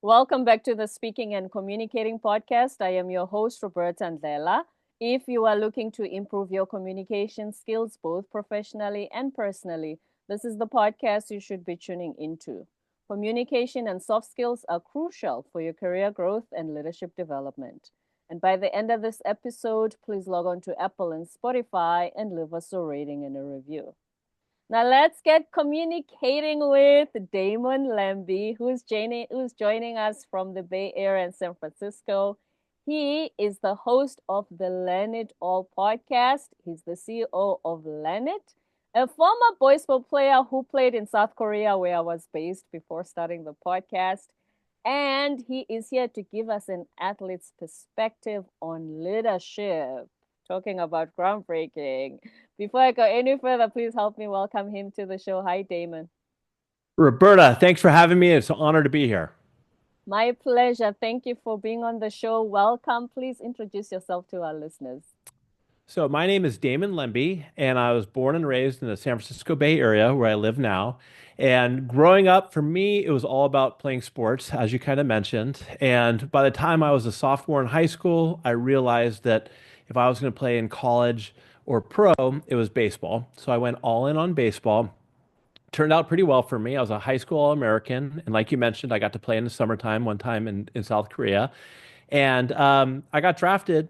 Welcome back to the Speaking and Communicating podcast. I am your host, Roberta Ndlela. If you are looking to improve your communication skills, both professionally and personally, this is the podcast you should be tuning into. Communication and soft skills are crucial for your career growth and leadership development. And by the end of this episode, please log on to Apple and Spotify and leave us a rating and a review. Now let's get communicating with Damon Lembi, who's joining us from the Bay Area and San Francisco. He is the host of the Learnit All podcast. He's the CEO of Learnit, a former baseball player who played in South Korea, where I was based before starting the podcast. And he is here to give us an athlete's perspective on leadership, talking about groundbreaking. Before I go any further, please help me welcome him to the show. Hi, Damon. Roberta, thanks for having me. It's an honor to be here. My pleasure. Thank you for being on the show. Welcome. Please introduce yourself to our listeners. So, my name is Damon Lembi, and I was born and raised in the San Francisco Bay Area where I live now. And growing up, for me, it was all about playing sports, as you kind of mentioned. And by the time I was a sophomore in high school, I realized that if I was going to play in college or pro, it was baseball. So, I went all in on baseball. Turned out pretty well for me. I was a high school All-American. And like you mentioned, I got to play in the summertime one time in South Korea. And I got drafted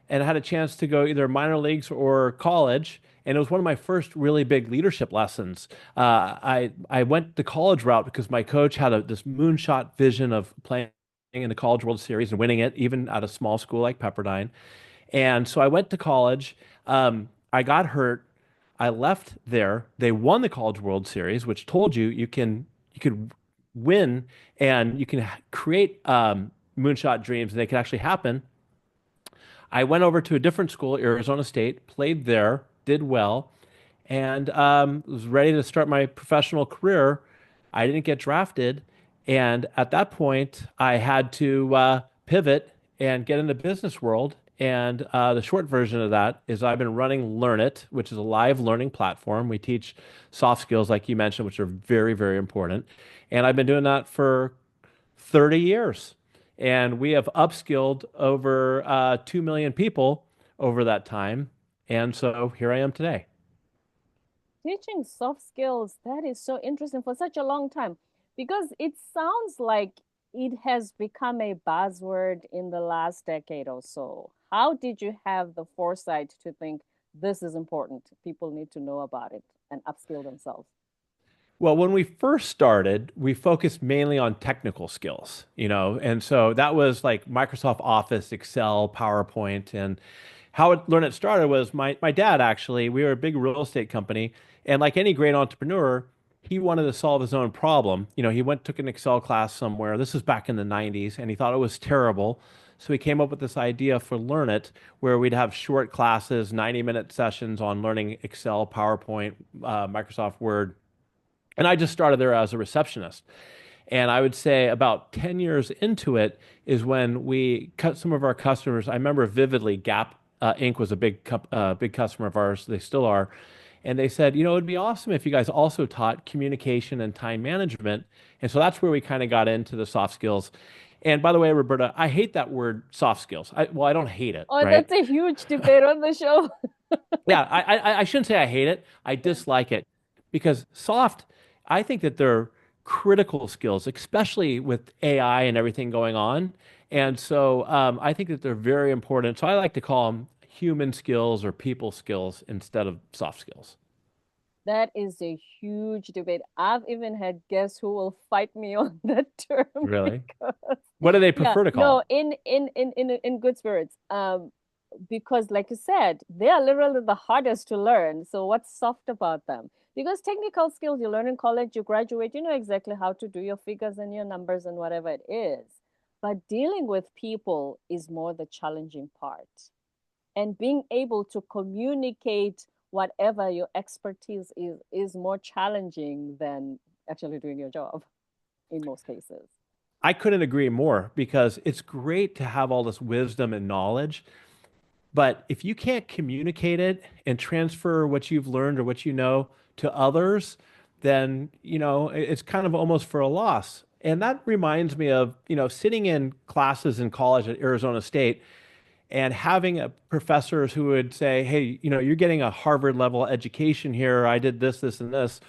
and I had a chance to go either minor leagues or college. And it was one of my first really big leadership lessons. I went the college route because my coach had this moonshot vision of playing in the College World Series and winning it, even at a small school like Pepperdine. And so I went to college. I got hurt. I left there. They won the College World Series, which told you you could win and you can create moonshot dreams and they can actually happen. I went over to a different school, Arizona State, played there, did well, and was ready to start my professional career. I didn't get drafted, and at that point, I had to pivot and get in the business world. And the short version of that is I've been running Learnit, which is a live learning platform. We teach soft skills, like you mentioned, which are very, very important. And I've been doing that for 30 years. And we have upskilled over 2 million people over that time. And so here I am today. Teaching soft skills, that is so interesting for such a long time because it sounds like it has become a buzzword in the last decade or so. How did you have the foresight to think this is important? People need to know about it and upskill themselves. Well, when we first started, we focused mainly on technical skills, and so that was like Microsoft Office, Excel, PowerPoint, and how Learn It started was my dad actually. We were a big real estate company, and like any great entrepreneur, he wanted to solve his own problem. He took an Excel class somewhere. This was back in the 90s, and he thought it was terrible. So he came up with this idea for Learn It, where we'd have short classes, 90-minute sessions on learning Excel, PowerPoint, Microsoft Word, and I just started there as a receptionist. And I would say about 10 years into it is when we cut some of our customers. I remember vividly Gap Inc. was a big customer of ours. They still are. And they said, it'd be awesome if you guys also taught communication and time management. And so that's where we kind of got into the soft skills. And by the way, Roberta, I hate that word soft skills. Well, I don't hate it, Oh, right? that's a huge debate on the show. Yeah, I shouldn't say I hate it. I dislike it because soft, I think that they're critical skills, especially with AI and everything going on. And so I think that they're very important. So I like to call them human skills or people skills instead of soft skills. That is a huge debate. I've even had guests who will fight me on that term Really? because What do they yeah, prefer to call no, them? in good spirits. Because like you said, they are literally the hardest to learn. So what's soft about them? Because technical skills you learn in college, you graduate, you know exactly how to do your figures and your numbers and whatever it is. But dealing with people is more the challenging part. And being able to communicate whatever your expertise is more challenging than actually doing your job in most cases. I couldn't agree more because it's great to have all this wisdom and knowledge. But if you can't communicate it and transfer what you've learned or what you know to others, then, it's kind of almost for a loss. And that reminds me of, sitting in classes in college at Arizona State and having professors who would say, hey, you're getting a Harvard level education here. I did this, this, and this,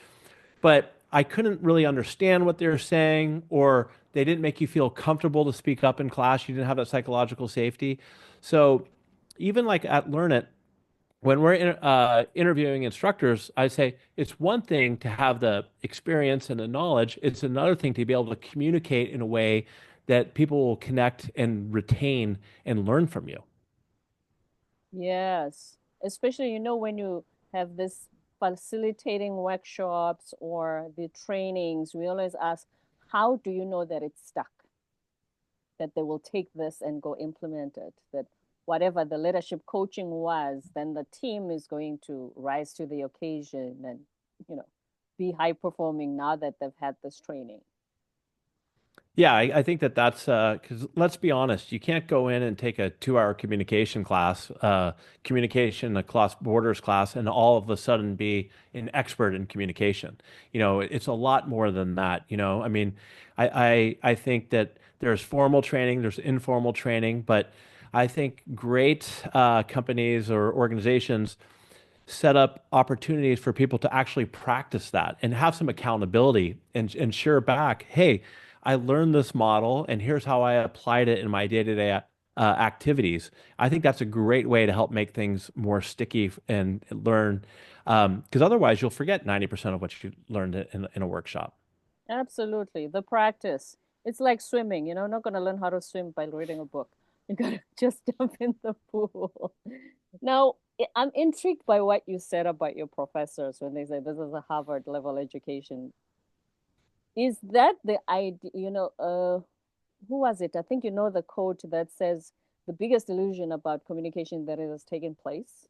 but I couldn't really understand what they were saying, or they didn't make you feel comfortable to speak up in class. You didn't have that psychological safety. So even like at Learnit, when we're interviewing instructors, I say it's one thing to have the experience and the knowledge. It's another thing to be able to communicate in a way that people will connect and retain and learn from you. Yes, especially, when you have this facilitating workshops or the trainings, we always ask, how do you know that it's stuck? That they will take this and go implement it, that whatever the leadership coaching was, then the team is going to rise to the occasion and, you know, be high performing now that they've had this training. Yeah, I think that's because let's be honest, you can't go in and take a 2 hour communication class, communication, a cross borders class, and all of a sudden be an expert in communication. It's a lot more than that. I mean, I think that there's formal training, there's informal training, but I think great companies or organizations set up opportunities for people to actually practice that and have some accountability and share back, hey, I learned this model and here's how I applied it in my day-to-day activities. I think that's a great way to help make things more sticky and learn, because otherwise you'll forget 90% of what you learned in a workshop. Absolutely. The practice. It's like swimming, not going to learn how to swim by reading a book. You got to just jump in the pool. Now, I'm intrigued by what you said about your professors when they say this is a Harvard level education. Is that the idea? Who was it? I think you know the quote that says the biggest illusion about communication that it has taken place.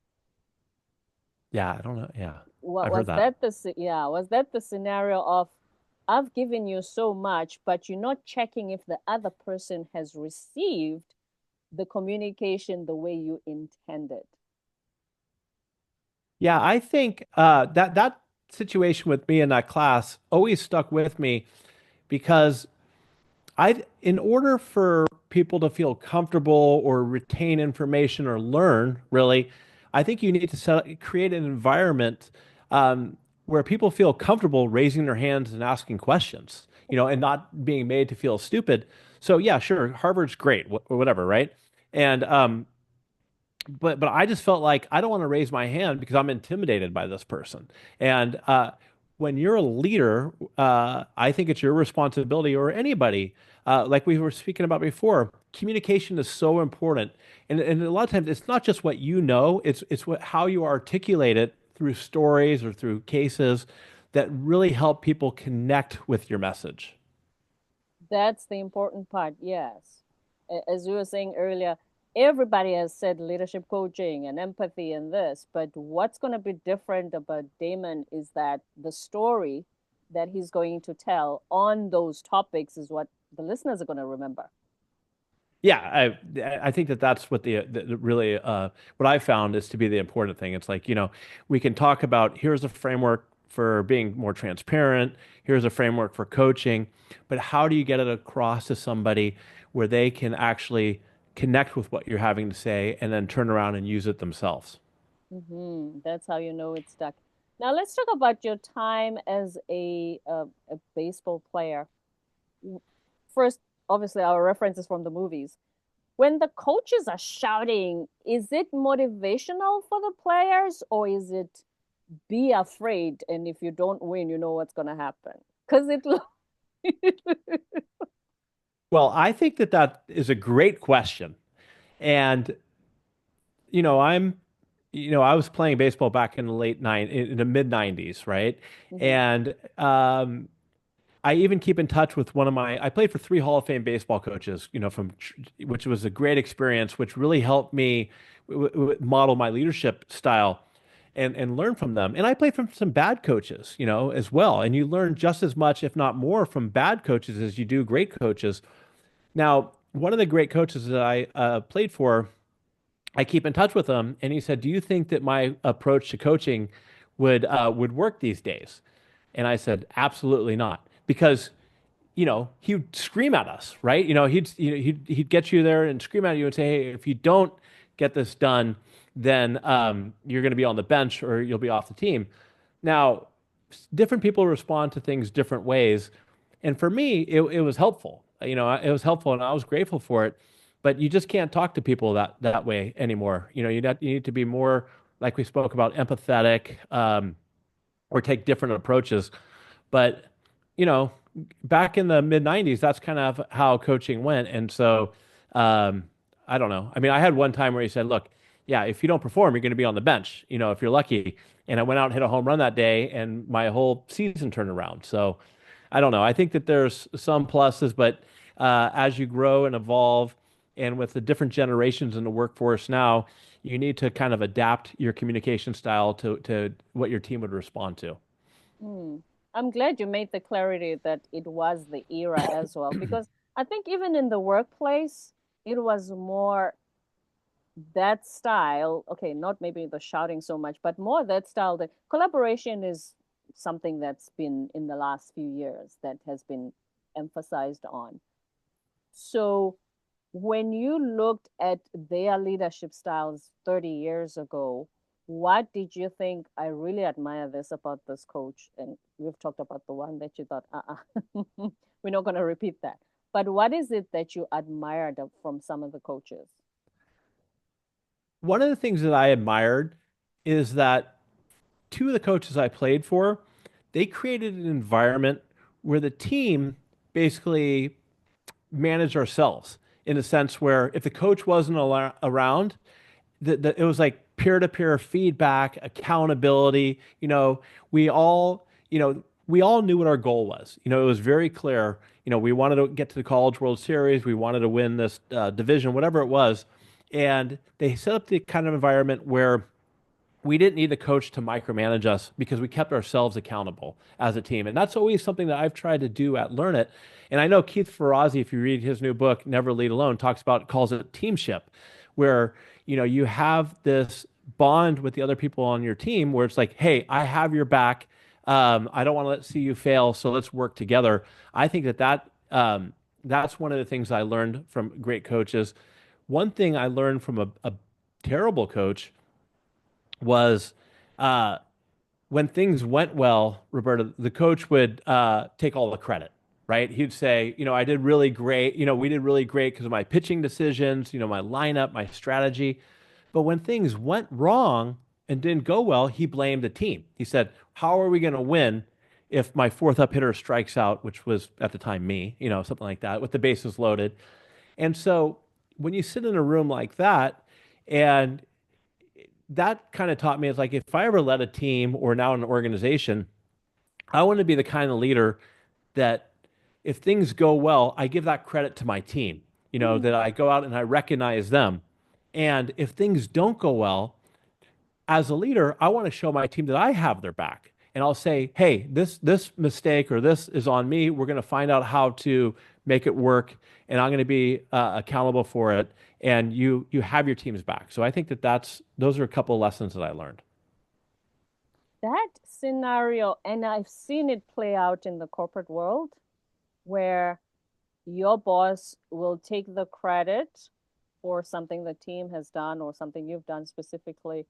Yeah, I don't know. Yeah, What I've heard was that. that was that the scenario of I've given you so much, but you're not checking if the other person has received the communication the way you intended? Yeah, I think that situation with me in that class always stuck with me because in order for people to feel comfortable or retain information or learn, really, I think you need to create an environment where people feel comfortable raising their hands and asking questions, and not being made to feel stupid. So yeah, sure, Harvard's great, whatever, right? And but I just felt like I don't want to raise my hand because I'm intimidated by this person. And when you're a leader, I think it's your responsibility, or anybody, like we were speaking about before. Communication is so important, and a lot of times it's not just what you know; it's how you articulate it through stories or through cases that really help people connect with your message. That's the important part, yes. As you were saying earlier, everybody has said leadership coaching and empathy and this, but what's going to be different about Damon is that the story that he's going to tell on those topics is what the listeners are going to remember. Yeah, I think that that's what the really what I found is to be the important thing. It's like, we can talk about here's a framework for being more transparent, here's a framework for coaching, but how do you get it across to somebody where they can actually connect with what you're having to say and then turn around and use it themselves? That's how you know it's stuck. Now let's talk about your time as a baseball player. First, obviously, our references from the movies. When the coaches are shouting, is it motivational for the players or is it be afraid and if you don't win, you know what's going to happen? Because it Well, I think that that is a great question. And, I'm I was playing baseball back in the in the mid 90s, right? Mhm. And I even keep in touch with I played for 3 Hall of Fame baseball coaches, which was a great experience, which really helped me model my leadership style and learn from them. And I played from some bad coaches, as well. And you learn just as much, if not more, from bad coaches as you do great coaches. Now, one of the great coaches that I played for, I keep in touch with him, and he said, "Do you think that my approach to coaching would work these days?" And I said, "Absolutely not," because he'd scream at us, right? He'd get you there and scream at you and say, "Hey, if you don't get this done, then you're going to be on the bench or you'll be off the team." Now, different people respond to things different ways, and for me, it was helpful. It was helpful, and I was grateful for it. But you just can't talk to people that way anymore. You need to be more, like we spoke about, empathetic, or take different approaches. But, you know, back in the mid 90s, that's kind of how coaching went. And so, um, I don't know. I mean, I had one time where he said, look, yeah, if you don't perform, you're going to be on the bench, if you're lucky. And I went out and hit a home run that day, and my whole season turned around. So I don't know. I think that there's some pluses, but as you grow and evolve, and with the different generations in the workforce now, you need to kind of adapt your communication style to what your team would respond to. Hmm. I'm glad you made the clarity that it was the era as well, because I think even in the workplace, it was more that style. Okay, not maybe the shouting so much, but more that style. The collaboration is something that's been in the last few years that has been emphasized on. So when you looked at their leadership styles 30 years ago, what did you think? I really admire this about this coach. And we've talked about the one that you thought, we're not going to repeat that. But what is it that you admired from some of the coaches? One of the things that I admired is that two of the coaches I played for, they created an environment where the team basically managed ourselves in a sense where if the coach wasn't around, it was like peer-to-peer feedback, accountability. We all knew what our goal was. It was very clear. We wanted to get to the College World Series. We wanted to win this division, whatever it was. And they set up the kind of environment where we didn't need the coach to micromanage us because we kept ourselves accountable as a team. And that's always something that I've tried to do at Learnit. And I know Keith Ferrazzi, if you read his new book, Never Lead Alone, calls it teamship, where, you have this bond with the other people on your team where it's like, hey, I have your back. I don't want to see you fail. So let's work together. I think that's one of the things I learned from great coaches. One thing I learned from a terrible coach was when things went well, Roberta, the coach would take all the credit, right? He'd say, I did really great. We did really great because of my pitching decisions, my lineup, my strategy. But when things went wrong and didn't go well, he blamed the team. He said, how are we going to win if my fourth up hitter strikes out, which was at the time me, something like that, with the bases loaded? And so when you sit in a room like that, and that kind of taught me, it's like if I ever led a team or now an organization, I want to be the kind of leader that if things go well, I give that credit to my team, Mhm. that I go out and I recognize them. And if things don't go well, as a leader, I want to show my team that I have their back. And I'll say, hey, this mistake or this is on me. We're going to find out how to make it work, and I'm going to be accountable for it. And you have your team's back. So I think those are a couple of lessons that I learned. That scenario, and I've seen it play out in the corporate world where your boss will take the credit for something the team has done or something you've done specifically.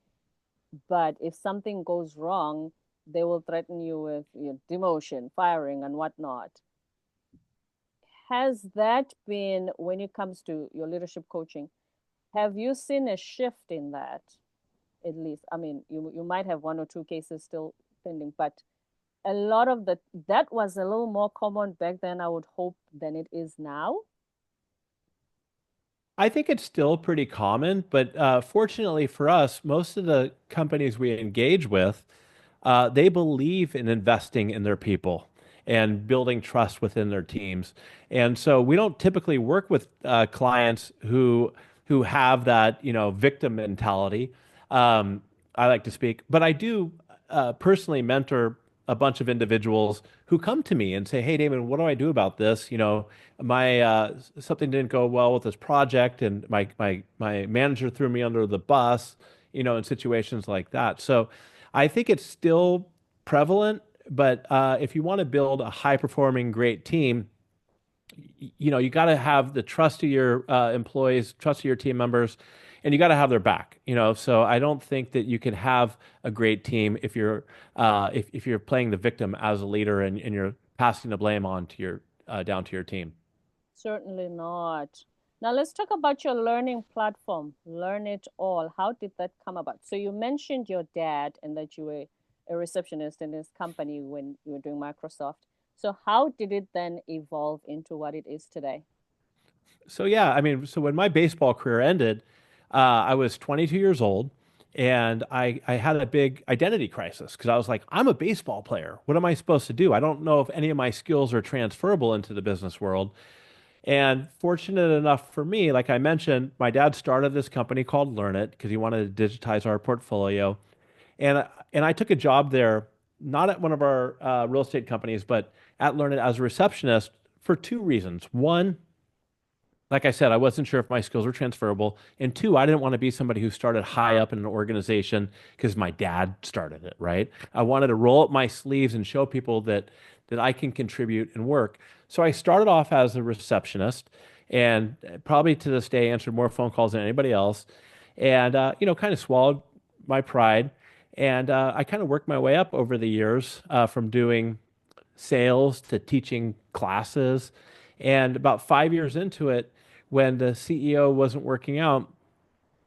But if something goes wrong, they will threaten you with demotion, firing, and whatnot. Has that been, when it comes to your leadership coaching, have you seen a shift in that? At least, I mean, you might have one or two cases still pending, but a lot of that was a little more common back then, I would hope, than it is now. I think it's still pretty common, but fortunately for us, most of the companies we engage with, they believe in investing in their people and building trust within their teams. And so we don't typically work with clients who have that, victim mentality. I like to speak, but I do personally mentor a bunch of individuals who come to me and say, "Hey, Damon, what do I do about this? My something didn't go well with this project, and my manager threw me under the bus, in situations like that." So I think it's still prevalent, but if you want to build a high performing, great team, you got to have the trust of your employees, trust of your team members, and you got to have their back. So I don't think that you can have a great team if you're playing the victim as a leader and you're passing the blame on to your down to your team. Certainly not. Now let's talk about your learning platform, Learn It All. How did that come about? So you mentioned your dad and that you were a receptionist in his company when you were doing Microsoft. So how did it then evolve into what it is today? So yeah, I mean, so when my baseball career ended, I was 22 years old, and I had a big identity crisis because I was like, I'm a baseball player. What am I supposed to do? I don't know if any of my skills are transferable into the business world. And fortunate enough for me, like I mentioned, my dad started this company called Learnit because he wanted to digitize our portfolio, and I took a job there, not at one of our real estate companies, but at Learnit as a receptionist for two reasons. One, like I said, I wasn't sure if my skills were transferable. And two, I didn't want to be somebody who started high up in an organization because my dad started it, right? I wanted to roll up my sleeves and show people that I can contribute and work. So I started off as a receptionist and probably to this day answered more phone calls than anybody else. And kind of swallowed my pride. And I kind of worked my way up over the years from doing sales to teaching classes. And about 5 years into it, when the CEO wasn't working out,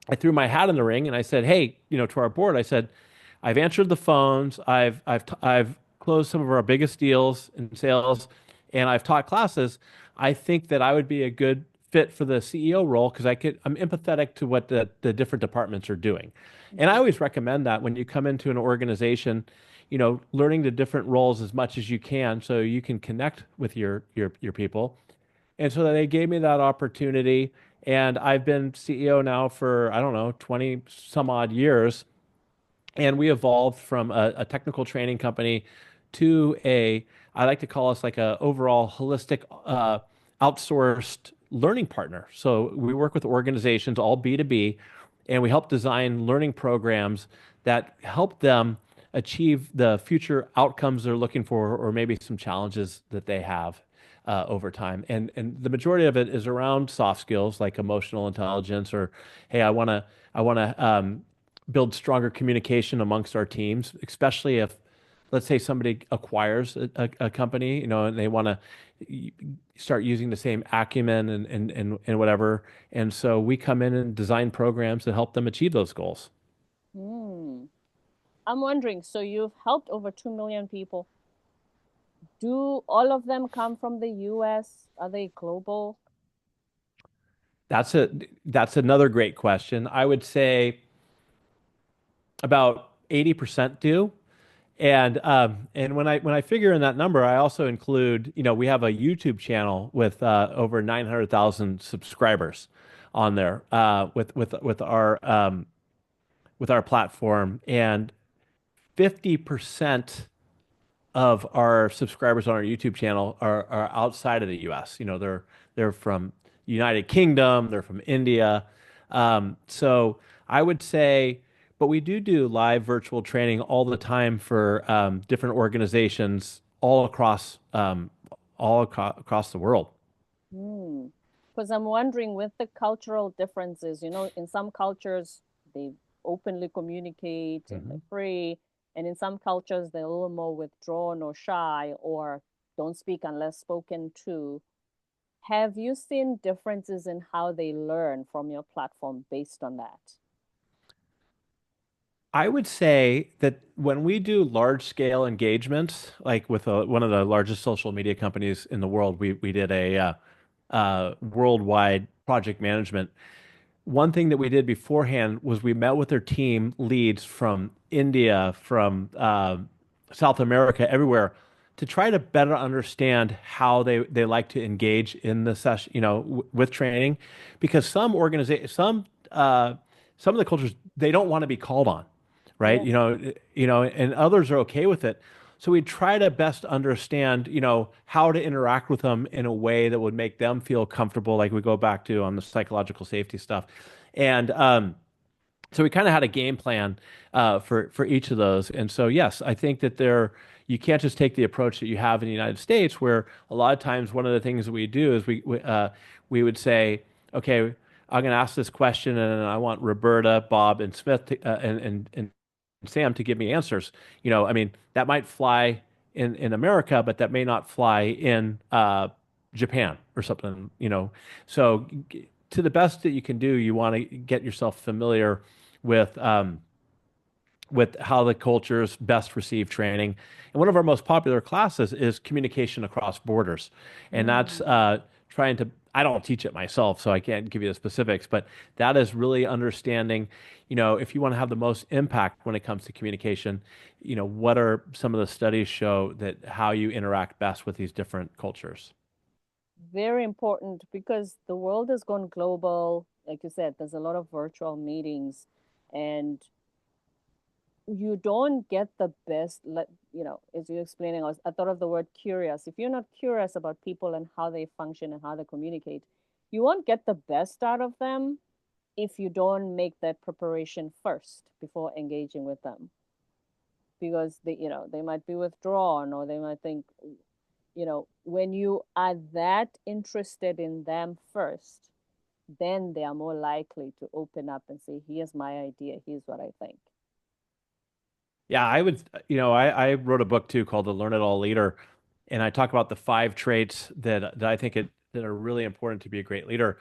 I threw my hat in the ring and I said, "Hey, to our board, I said, I've answered the phones, I've closed some of our biggest deals in sales, and I've taught classes. I think that I would be a good fit for the CEO role because I'm empathetic to what the different departments are doing." And I Mhm. always recommend that when you come into an organization, learning the different roles as much as you can so you can connect with your people. And so they gave me that opportunity. And I've been CEO now for, I don't know, 20 some odd years. And we evolved from a technical training company to I like to call us like a overall holistic outsourced learning partner. So we work with organizations, all B2B, and we help design learning programs that help them achieve the future outcomes they're looking for, or maybe some challenges that they have over time. And the majority of it is around soft skills like emotional intelligence, or hey, I want to build stronger communication amongst our teams, especially if, let's say, somebody acquires a company, and they want to start using the same acumen and whatever. And so we come in and design programs that help them achieve those goals. Hmm. I'm wondering, so you've helped over 2 million people. Do all of them come from the US? Are they global? That's a that's another great question. I would say about 80% do. And when I figure in that number, I also include, we have a YouTube channel with over 900,000 subscribers on there with our platform, and 50% of our subscribers on our YouTube channel are outside of the US. They're from United Kingdom, they're from India. So I would say, but we do live virtual training all the time for different organizations across the world. Hmm. Because I'm wondering with the cultural differences, in some cultures they openly communicate and they're Mhm. free, and in some cultures they're a little more withdrawn or shy or don't speak unless spoken to. Have you seen differences in how they learn from your platform based on that? I would say that when we do large scale engagements, like with one of the largest social media companies in the world, we did a worldwide project management. One thing that we did beforehand was we met with their team leads from India, from South America, everywhere, to try to better understand how they like to engage in the session, with training, because some of the cultures they don't want to be called on, right? Yeah. And others are okay with it. So we try to best understand, how to interact with them in a way that would make them feel comfortable, like we go back to on the psychological safety stuff. And so we kind of had a game plan for each of those. And so yes, I think that they're, you can't just take the approach that you have in the United States, where a lot of times one of the things that we do is we would say, okay, I'm going to ask this question, and I want Roberta, Bob, and Smith and Sam to give me answers. I mean, that might fly in America, but that may not fly in Japan or something. So to the best that you can do, you want to get yourself familiar with how the cultures best receive training. And one of our most popular classes is communication across borders. And that's Mm. trying to, I don't teach it myself, so I can't give you the specifics, but that is really understanding, if you want to have the most impact when it comes to communication, what are some of the studies show that how you interact best with these different cultures? Very important because the world has gone global. Like you said, there's a lot of virtual meetings, and you don't get the best, as you're explaining. I thought of the word curious. If you're not curious about people and how they function and how they communicate, you won't get the best out of them if you don't make that preparation first before engaging with them, because they might be withdrawn, or they might think, when you are that interested in them first, then they are more likely to open up and say, here's my idea, here's what I think. Yeah, I would, I wrote a book too called The Learn It All Leader, and I talk about the 5 traits that I think that are really important to be a great leader.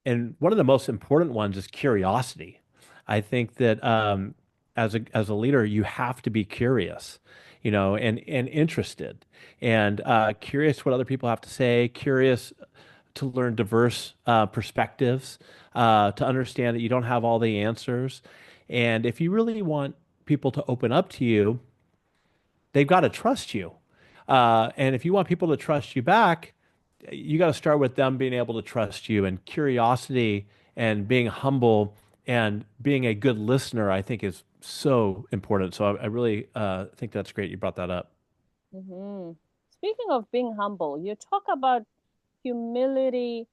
And one of the most important ones is curiosity. I think that as a leader, you have to be curious, and interested, and curious what other people have to say, curious to learn diverse perspectives, to understand that you don't have all the answers. And if you really want people to open up to you, they've got to trust you. And if you want people to trust you back, you got to start with them being able to trust you. And curiosity and being humble and being a good listener, I think, is so important. So I really think that's great you brought that up. Hmm. Speaking of being humble, you talk about humility,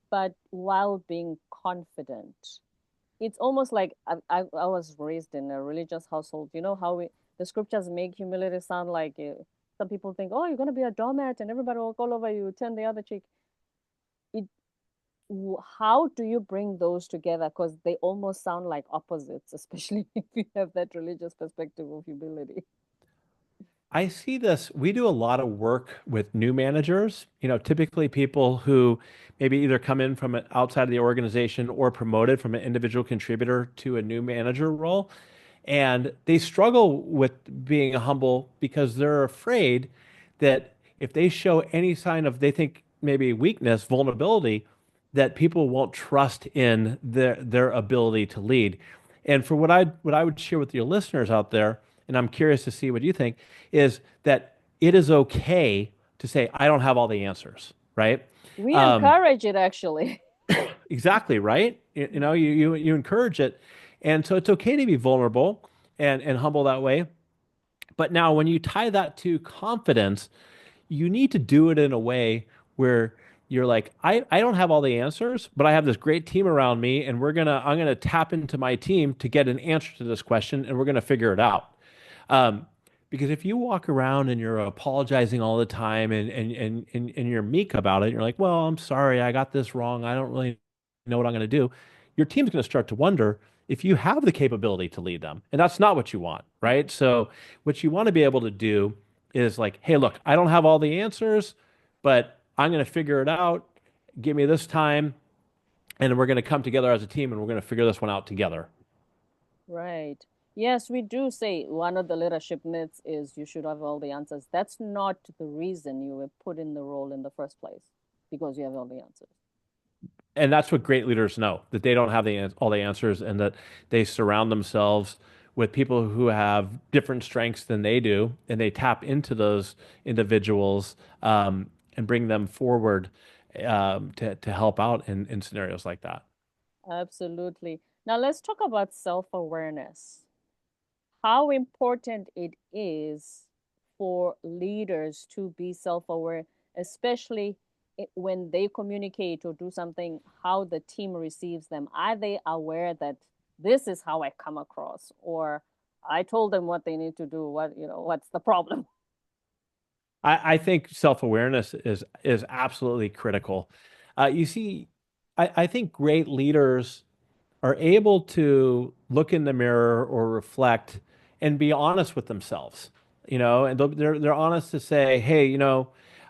but while being confident. It's almost like I was raised in a religious household. You know how the scriptures make humility sound like, some people think, oh, you're going to be a doormat and everybody will all over you, turn the other cheek. It, how do you bring those together? Because they almost sound like opposites, especially if you have that religious perspective of humility. I see this. We do a lot of work with new managers, typically people who maybe either come in from outside of the organization or promoted from an individual contributor to a new manager role. And they struggle with being humble because they're afraid that if they show any sign of, they think maybe weakness, vulnerability, that people won't trust in their ability to lead. And for what I would share with your listeners out there, and I'm curious to see what you think, is that it is okay to say, I don't have all the answers, right? We Um, encourage it, actually. exactly, right? You encourage it. And so it's okay to be vulnerable and humble that way. But now when you tie that to confidence, you need to do it in a way where you're like, I don't have all the answers, but I have this great team around me, and I'm gonna tap into my team to get an answer to this question, and we're gonna figure it out. Um, because if you walk around and you're apologizing all the time and you're meek about it, you're like, well, I'm sorry, I got this wrong. I don't really know what I'm going to do. Your team's going to start to wonder if you have the capability to lead them. And that's not what you want, right? So what you want to be able to do is like, hey, look, I don't have all the answers, but I'm going to figure it out. Give me this time, and we're going to come together as a team and we're going to figure this one out together. Right. Yes, we do say one of the leadership myths is you should have all the answers. That's not the reason you were put in the role in the first place, because you have all the answers. And that's what great leaders know, that they don't have all the answers, and that they surround themselves with people who have different strengths than they do, and they tap into those individuals and bring them forward to help out in scenarios like that. Absolutely. Now let's talk about self-awareness. How important it is for leaders to be self-aware, especially when they communicate or do something, how the team receives them. Are they aware that this is how I come across, or I told them what they need to do? What's the problem? I think self-awareness is absolutely critical. You see, I think great leaders are able to look in the mirror or reflect and be honest with themselves, and they're honest to say, hey,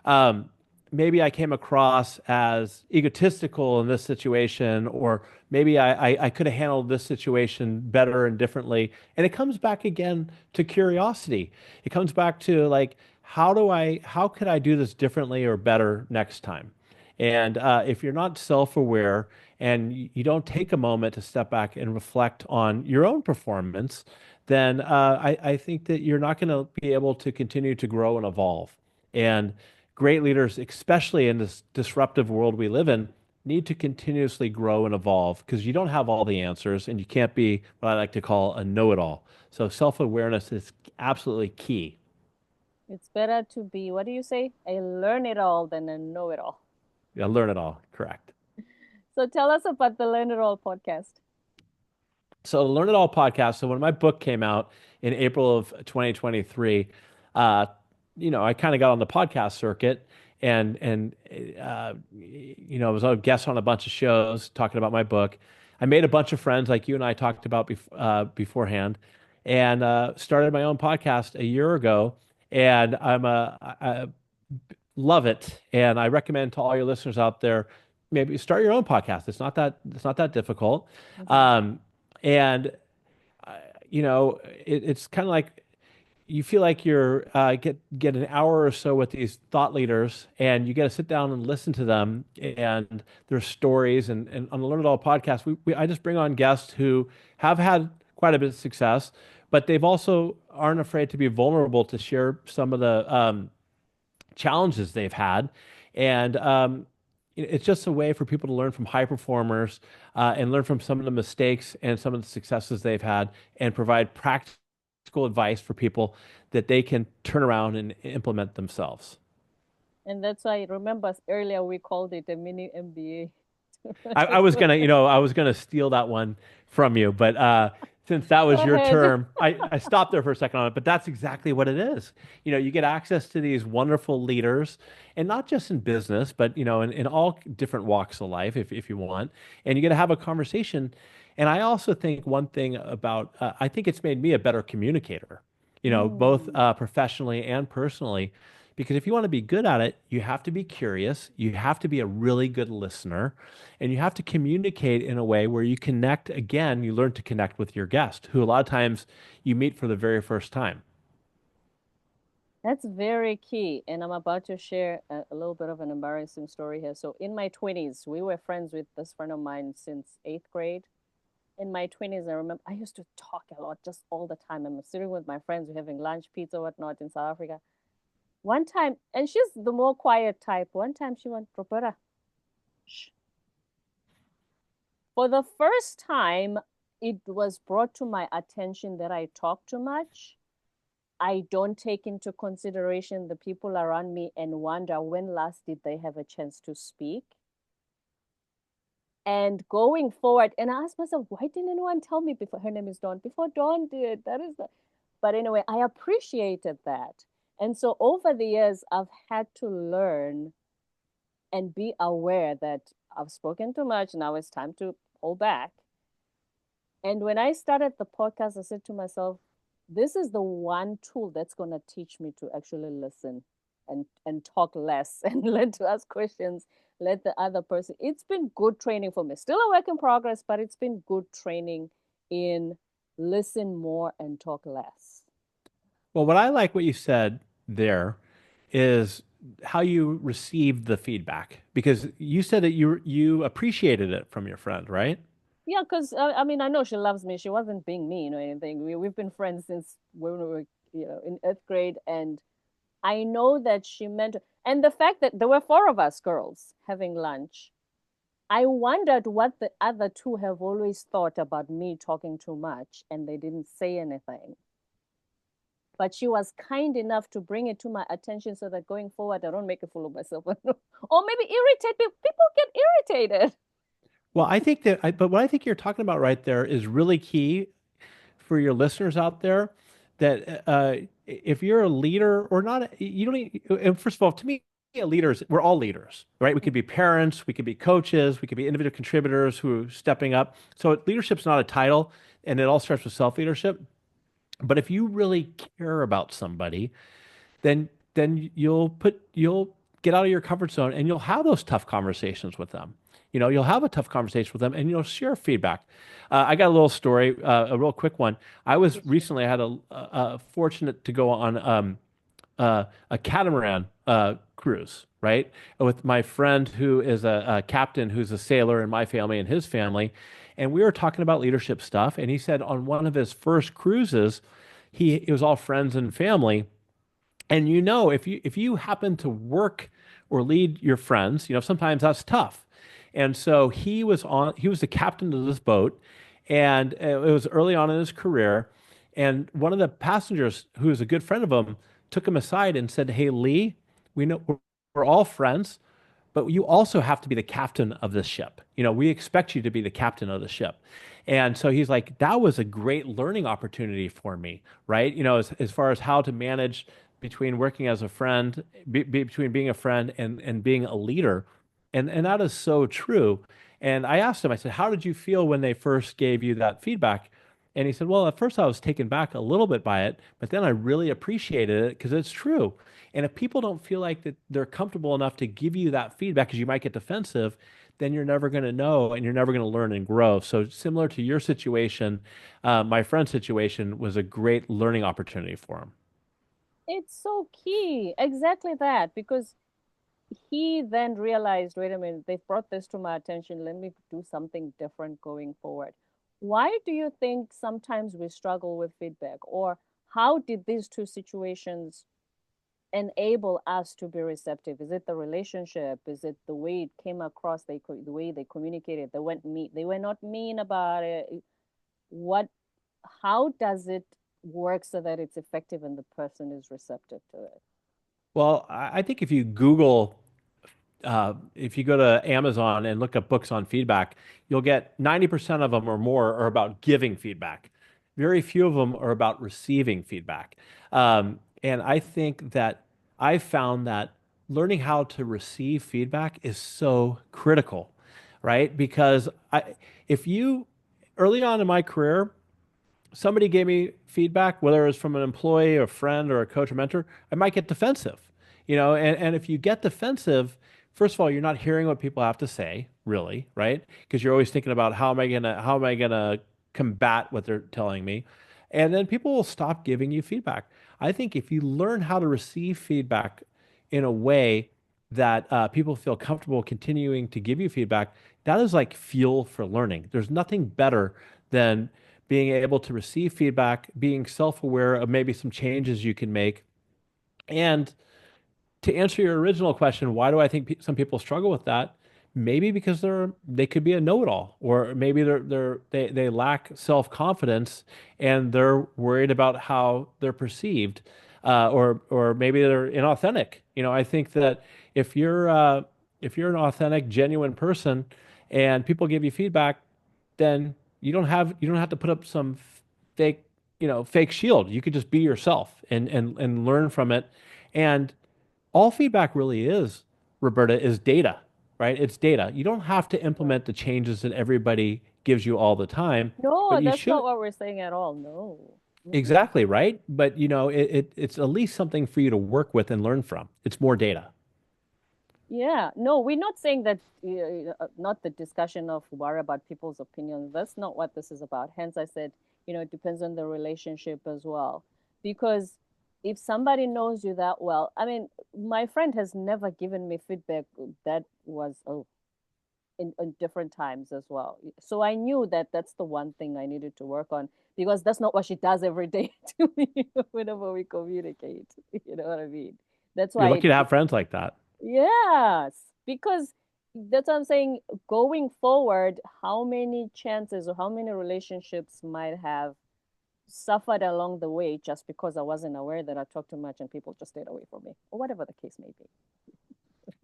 um, maybe I came across as egotistical in this situation, or maybe I could have handled this situation better and differently. And it comes back again to curiosity. It comes back to like, how could I do this differently or better next time? And if you're not self-aware and you don't take a moment to step back and reflect on your own performance, then I think that you're not going to be able to continue to grow and evolve. And great leaders, especially in this disruptive world we live in, need to continuously grow and evolve because you don't have all the answers and you can't be what I like to call a know-it-all. So self-awareness is absolutely key. It's better to be, what do you say? A learn it all than a know it all. Yeah, learn it all. Correct. So tell us about the Learn It All podcast. So the Learn It All podcast. So when my book came out in April of 2023, uh, I kind of got on the podcast circuit and I was a guest on a bunch of shows talking about my book. I made a bunch of friends like you and I talked about beforehand, and started my own podcast a year ago. And I love it, and I recommend to all your listeners out there, maybe start your own podcast. It's not that difficult. Mhm. Um, and it's kind of like you feel like you're get an hour or so with these thought leaders, and you get to sit down and listen to them and their stories. And on the Learn It All podcast, I just bring on guests who have had quite a bit of success, but they've also aren't afraid to be vulnerable to share some of the challenges they've had. And it's just a way for people to learn from high performers and learn from some of the mistakes and some of the successes they've had and provide practical advice for people that they can turn around and implement themselves. And that's why, remember earlier we called it a mini MBA. I was gonna, I was gonna steal that one from you, but since that was Go your ahead. term, I stopped there for a second on it. But that's exactly what it is. You get access to these wonderful leaders, and not just in business, but in all different walks of life, if you want, and you get to have a conversation. And I also think one thing about, I think it's made me a better communicator, both Mm. professionally and personally. Because if you want to be good at it, you have to be curious, you have to be a really good listener, and you have to communicate in a way where you connect again, you learn to connect with your guest, who a lot of times you meet for the very first time. That's very key. And I'm about to share a little bit of an embarrassing story here. So, in my 20s, we were friends with this friend of mine since eighth grade. In my 20s, I remember I used to talk a lot just all the time. I'm sitting with my friends, we're having lunch, pizza, whatnot in South Africa. One time, and she's the more quiet type. One time she went, Roberta, shh. For the first time, it was brought to my attention that I talk too much. I don't take into consideration the people around me and wonder when last did they have a chance to speak. And going forward, and I asked myself, why didn't anyone tell me before? Her name is Dawn. Before Dawn did, that is the. But anyway, I appreciated that. And so over the years, I've had to learn and be aware that I've spoken too much. Now it's time to pull back. And when I started the podcast, I said to myself, this is the one tool that's going to teach me to actually listen and talk less and learn to ask questions, let the other person. It's been good training for me. Still a work in progress, but it's been good training in listen more and talk less. Well, what I like what you said there is how you received the feedback, because you said that you appreciated it from your friend, right? Yeah, because I mean, I know she loves me. She wasn't being mean or anything. We've been friends since when we were, in eighth grade, and I know that she meant. And the fact that there were four of us girls having lunch, I wondered what the other two have always thought about me talking too much, and they didn't say anything. But she was kind enough to bring it to my attention so that going forward, I don't make a fool of myself, or maybe irritate people. People get irritated. Well, but what I think you're talking about right there is really key for your listeners out there, that if you're a leader or not, you don't need, and first of all, to me, leaders, we're all leaders, right? We could be parents, we could be coaches, we could be individual contributors who are stepping up. So leadership's not a title, and it all starts with self-leadership. But if you really care about somebody, then you'll get out of your comfort zone and you'll have those tough conversations with them. You'll have a tough conversation with them and you'll share feedback. I got a little story, a real quick one. I was recently I had a fortunate to go on a catamaran cruise, right, with my friend who is a captain who's a sailor in my family and his family, and we were talking about leadership stuff. And he said on one of his first cruises, it was all friends and family, and if you happen to work or lead your friends, sometimes that's tough. And so he was the captain of this boat, and it was early on in his career. And one of the passengers, who was a good friend of him, took him aside and said, "Hey, Lee, we know we're all friends, but you also have to be the captain of this ship. We expect you to be the captain of the ship." And so he's like, that was a great learning opportunity for me, right? As far as how to manage between working as a friend, between being a friend and being a leader. And that is so true. And I asked him, I said, how did you feel when they first gave you that feedback? And he said, well, at first I was taken back a little bit by it, but then I really appreciated it because it's true. And if people don't feel like that they're comfortable enough to give you that feedback because you might get defensive, then you're never going to know and you're never going to learn and grow. So similar to your situation, my friend's situation was a great learning opportunity for him. It's so key. Exactly that. Because he then realized, wait a minute, they've brought this to my attention. Let me do something different going forward. Why do you think sometimes we struggle with feedback? Or how did these two situations enable us to be receptive? Is it the relationship? Is it the way it came across? The way they communicated. They were not mean about it. What? How does it work so that it's effective and the person is receptive to it? Well, I think if you go to Amazon and look up books on feedback, you'll get 90% of them or more are about giving feedback. Very few of them are about receiving feedback. And I think that I found that learning how to receive feedback is so critical, right? Because if you, early on in my career, somebody gave me feedback, whether it was from an employee, a friend, or a coach or mentor, I might get defensive. And if you get defensive, first of all, you're not hearing what people have to say, really, right? Because you're always thinking about how am I gonna combat what they're telling me? And then people will stop giving you feedback. I think if you learn how to receive feedback in a way that people feel comfortable continuing to give you feedback, that is like fuel for learning. There's nothing better than being able to receive feedback, being self-aware of maybe some changes you can make. And to answer your original question, why do I think some people struggle with that? Maybe because they could be a know-it-all, or maybe they lack self-confidence and they're worried about how they're perceived, or maybe they're inauthentic. I think that if you're an authentic, genuine person, and people give you feedback, then you don't have to put up some fake fake shield. You could just be yourself and learn from it. And all feedback really is, Roberta, is data, right? It's data. You don't have to Right. implement the changes that everybody gives you all the time, No, but you that's not should. what we're saying at all. No. Mm-mm. Exactly, right? But it's at least something for you to work with and learn from. It's more data. Yeah, no, we're not saying that, not the discussion of worry about people's opinions. That's not what this is about. Hence, I said, it depends on the relationship as well. Because if somebody knows you that well, I mean, my friend has never given me feedback that was, in different times as well. So I knew that that's the one thing I needed to work on because that's not what she does every day to me whenever we communicate. You know what I mean? That's You're why lucky to have friends like that. yes, because that's what I'm saying. Going forward, how many chances or how many relationships might have suffered along the way just because I wasn't aware that I talked too much and people just stayed away from me, or whatever the case may be.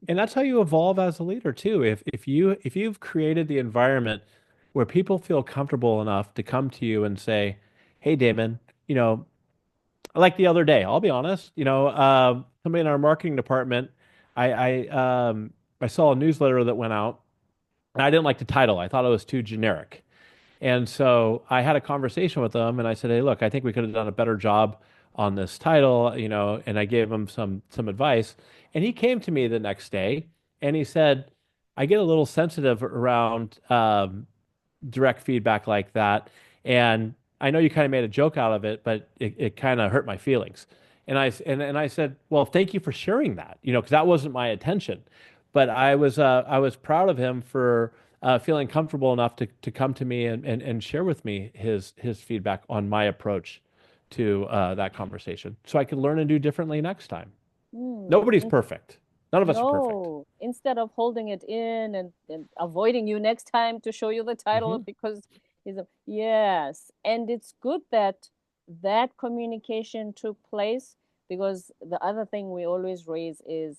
And that's how you evolve as a leader too. If you've created the environment where people feel comfortable enough to come to you and say, "Hey, Damon, you know, Like the other day, I'll be honest, somebody in our marketing department, I, I saw a newsletter that went out and I didn't like the title. I thought it was too generic. And so I had a conversation with them and I said, "Hey, look, I think we could have done a better job on this title, and I gave him some advice. And he came to me the next day and he said, I get a little sensitive around direct feedback like that. And I know you kind of made a joke out of it, but it kind of hurt my feelings. And I said, well, thank you for sharing that, because that wasn't my intention. But I was proud of him for feeling comfortable enough to come to me and share with me his feedback on my approach to that conversation, so I could learn and do differently next time. Hmm. Nobody's perfect. None of us are perfect. No, instead of holding it in and avoiding you next time to show you the title Hmm. because yes, and it's good that that communication took place because the other thing we always raise is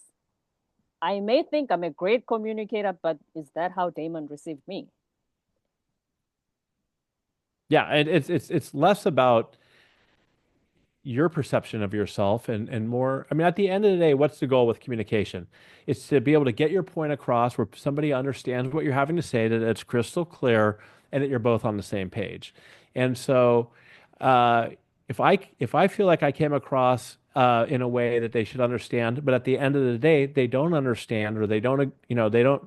I may think I'm a great communicator, but is that how Damon received me? Yeah, and it's less about your perception of yourself and more. I mean, at the end of the day, what's the goal with communication? It's to be able to get your point across where somebody understands what you're having to say, that it's crystal clear, and that you're both on the same page. And so, uh, if I feel like I came across in a way that they should understand, but at the end of the day they don't understand, or they don't, they don't,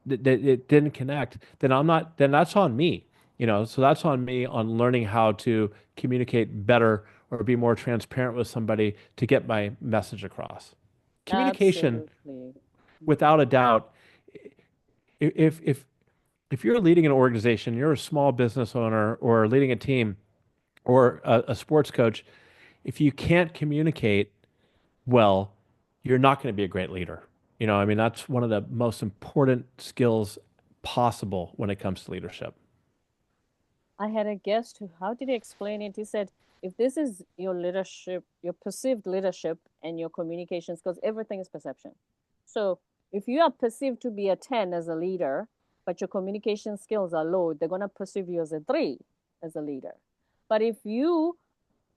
it didn't connect, then I'm not. Then that's on me. So that's on me on learning how to communicate better or be more transparent with somebody to get my message across. Communication, Absolutely. without a doubt, if if you're leading an organization, you're a small business owner or leading a team or a sports coach, if you can't communicate well, you're not going to be a great leader. I mean, that's one of the most important skills possible when it comes to leadership. I had a guest who, how did he explain it? He said, if this is your leadership, your perceived leadership and your communication skills, everything is perception. So if you are perceived to be a 10 as a leader, but your communication skills are low, they're going to perceive you as a 3 as a leader. But if your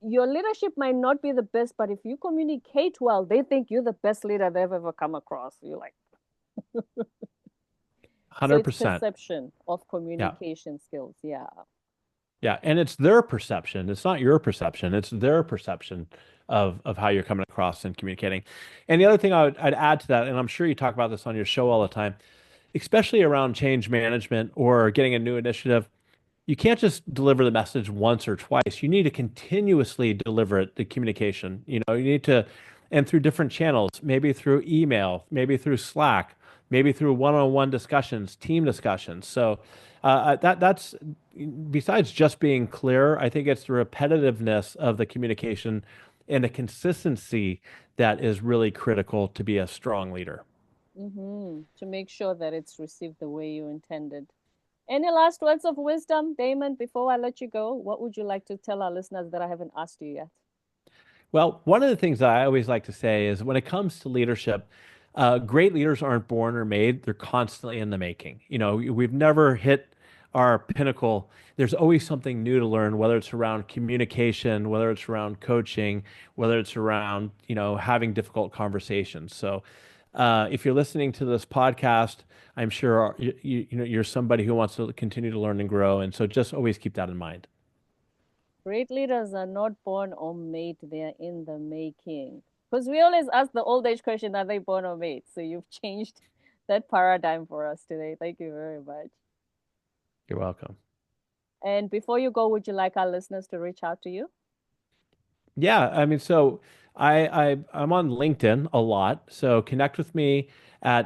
leadership might not be the best, but if you communicate well, they think you're the best leader they've ever come across. You're like, so it's 100%. perception of Yeah. communication skills. Yeah. Yeah, and it's their perception. It's not your perception. It's their perception of how you're coming across and communicating. And the other thing I'd add to that, and I'm sure you talk about this on your show all the time, especially around change management or getting a new initiative, you can't just deliver the message once or twice. You need to continuously deliver it, the communication. You need to, and through different channels, maybe through email, maybe through Slack, maybe through one-on-one discussions, team discussions. So that's besides just being clear, I think it's the repetitiveness of the communication and the consistency that is really critical to be a strong leader. To make sure that it's received the way you intended. Any last words of wisdom, Damon, before I let you go? What would you like to tell our listeners that I haven't asked you yet? Well, one of the things that I always like to say is when it comes to leadership, great leaders aren't born or made, they're constantly in the making. We've never hit our pinnacle. There's always something new to learn, whether it's around communication, whether it's around coaching, whether it's around, having difficult conversations. So, if you're listening to this podcast, I'm sure you're somebody who wants to continue to learn and grow. And so just always keep that in mind. Great leaders are not born or made, they are in the making. Because we always ask the old age question, are they born or made? So you've changed that paradigm for us today. Thank you very much. You're welcome. And before you go, would you like our listeners to reach out to you? Yeah, I mean, so I'm on LinkedIn a lot. So connect with me at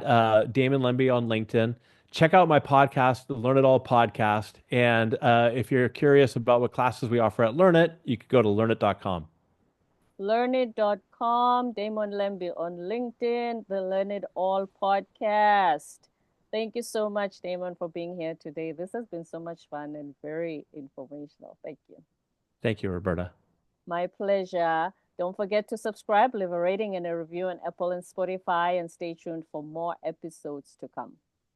Damon Lembi on LinkedIn. Check out my podcast, the Learn It All podcast. And if you're curious about what classes we offer at Learnit, you could go to learnit.com. Learnit.com, Damon Lembi on LinkedIn, the Learn It All podcast. Thank you so much, Damon, for being here today. This has been so much fun and very informational. Thank you. Thank you, Roberta. My pleasure. Don't forget to subscribe, leave a rating and a review on Apple and Spotify, and stay tuned for more episodes to come.